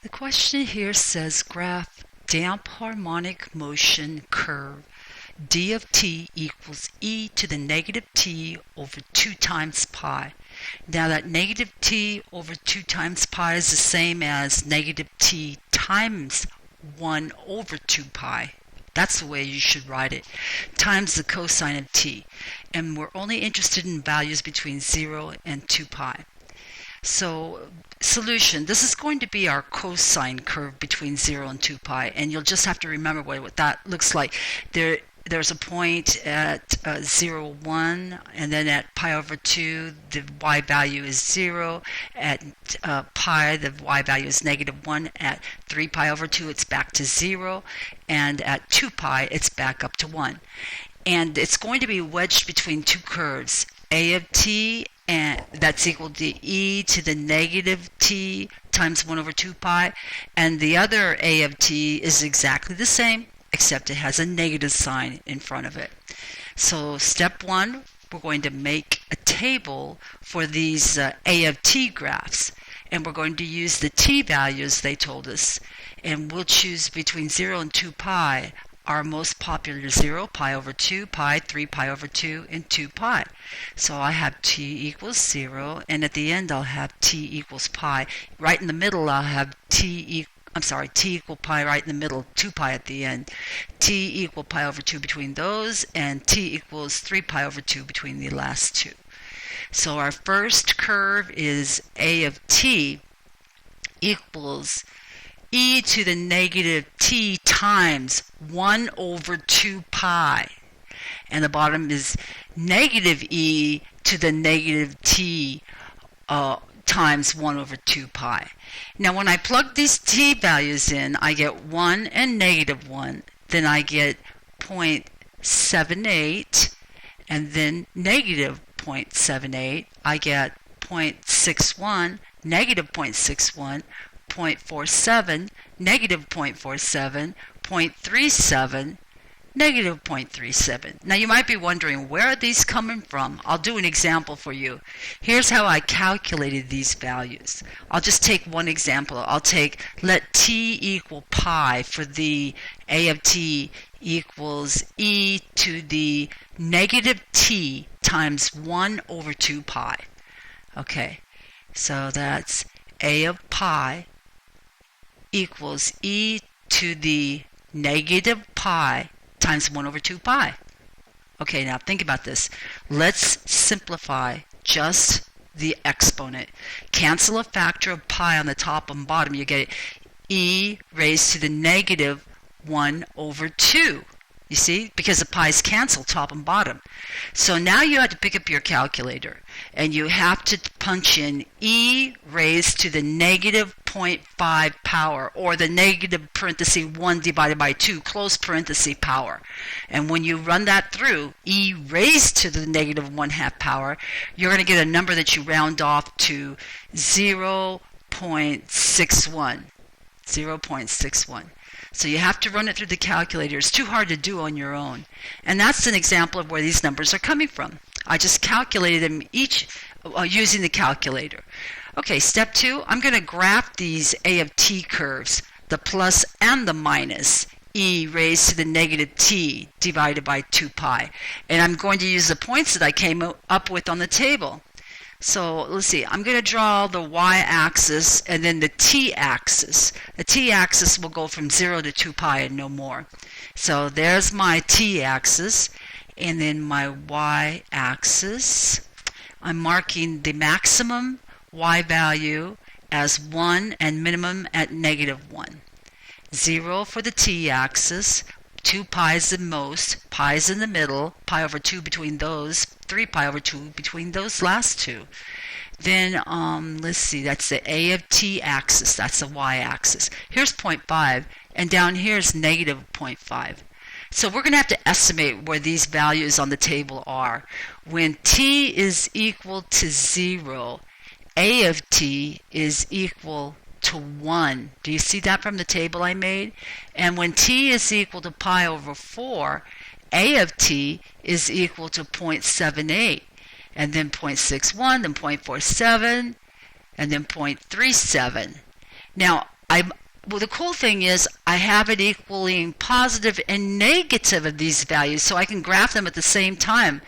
The question here says graph damp harmonic motion curve d of t equals e to the negative t over 2 times pi. Now that negative t over 2 times pi is the same as negative t times 1 over 2 pi. That's the way you should write it, times the cosine of t. And we're only interested in values between 0 and 2 pi. So, solution, this is going to be our cosine curve between 0 and 2 pi, and you'll just have to remember what that looks like. There's a point at 0, 1, and then at pi over 2, the y value is 0. At pi, the y value is negative 1. At 3 pi over 2, it's back to 0. And at 2 pi, it's back up to 1. And it's going to be wedged between two curves, a of t, and that's equal to e to the negative t times 1 over 2 pi. And the other a of t is exactly the same, except it has a negative sign in front of it. So step 1, we're going to make a table for these a of t graphs. And we're going to use the t values they told us. And we'll choose between 0 and 2 pi. Our most popular 0, pi over 2, pi, 3 pi over 2, and 2 pi. So I have t equals 0, and at the end I'll have t equals pi. Right in the middle I'll have t equal pi right in the middle, 2 pi at the end. T equal pi over 2 between those, and t equals 3 pi over 2 between the last two. So our first curve is a of t equals e to the negative t times 1 over 2 pi. And the bottom is negative e to the negative t times 1 over 2 pi. Now when I plug these t values in, I get 1 and negative 1. Then I get 0.78 and then negative 0.78. I get 0.61, negative 0.61, 0.47, negative 0.47, 0.37, negative 0.37. Now you might be wondering, where are these coming from? I'll do an example for you. Here's how I calculated these values. I'll just take one example. Let t equal pi for the a of t equals e to the negative t times 1 over 2 pi. Okay, so that's a of pi equals e to the negative pi times 1 over 2 pi. Okay, now think about this. Let's simplify just the exponent. Cancel a factor of pi on the top and bottom. You get e raised to the negative 1 over 2. You see? Because the pi's cancel top and bottom. So now you have to pick up your calculator and you have to punch in e raised to the negative 0.5 power, or the negative parenthesis 1 divided by 2 close parenthesis power. And when you run that through, e raised to the negative 1/2 power, you're going to get a number that you round off to 0.61. 0.61. So you have to run it through the calculator. It's too hard to do on your own. And that's an example of where these numbers are coming from. I just calculated them each using the calculator. Okay, step 2, I'm going to graph these a of t curves, the plus and the minus, e raised to the negative t divided by 2 pi. And I'm going to use the points that I came up with on the table. So let's see, I'm going to draw the y-axis and then the t-axis. The t-axis will go from 0 to 2 pi and no more. So there's my t-axis, and then my y-axis. I'm marking the maximum y value as 1 and minimum at negative 1. 0 for the t-axis, 2 pi is the most, pi is in the middle, pi over 2 between those, 3 pi over 2 between those last two. Then, let's see, that's the a of t axis, that's the y-axis. Here's 0.5, and down here is negative 0.5. So we're going to have to estimate where these values on the table are. When t is equal to 0, a of t is equal to 1. Do you see that from the table I made? And when t is equal to pi over 4, a of t is equal to 0.78, and then 0.61, then 0.47, and then 0.37. Now, well, the cool thing is I have it equaling positive and negative of these values, so I can graph them at the same time.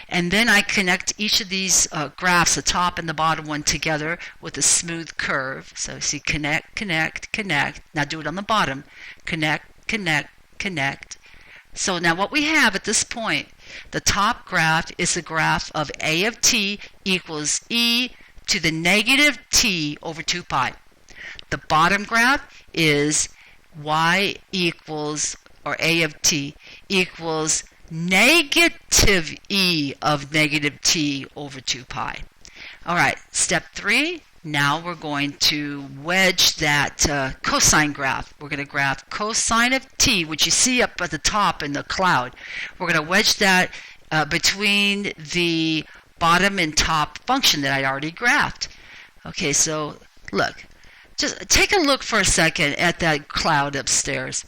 And then I connect each of these graphs, the top and the bottom one, together with a smooth curve. So see, connect, connect, connect. Now do it on the bottom. Connect, connect, connect. So now what we have at this point, the top graph is the graph of A of t equals e to the negative t over 2 pi. The bottom graph is y equals, or A of t equals negative e of negative t over 2 pi. All right, step 3. Now we're going to wedge that cosine graph. We're going to graph cosine of t, which you see up at the top in the cloud. We're going to wedge that between the bottom and top function that I already graphed. Okay, so look. Just take a look for a second at that cloud upstairs.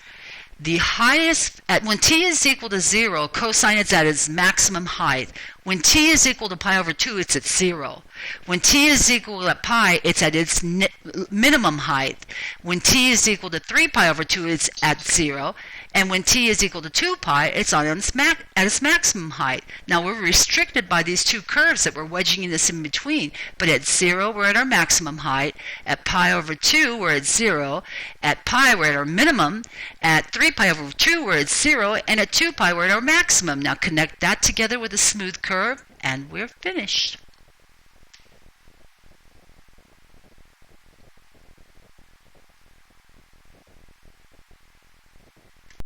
The highest, when t is equal to 0, cosine is at its maximum height. When t is equal to pi over 2, it's at 0. When t is equal to pi, it's at its minimum height. When t is equal to 3 pi over 2, it's at 0. And when t is equal to 2 pi, it's at its maximum height. Now we're restricted by these two curves that we're wedging this in between. But at 0, we're at our maximum height. At pi over 2, we're at 0. At pi, we're at our minimum. At 3 pi over 2, we're at 0. And at 2 pi, we're at our maximum. Now connect that together with a smooth curve, and we're finished.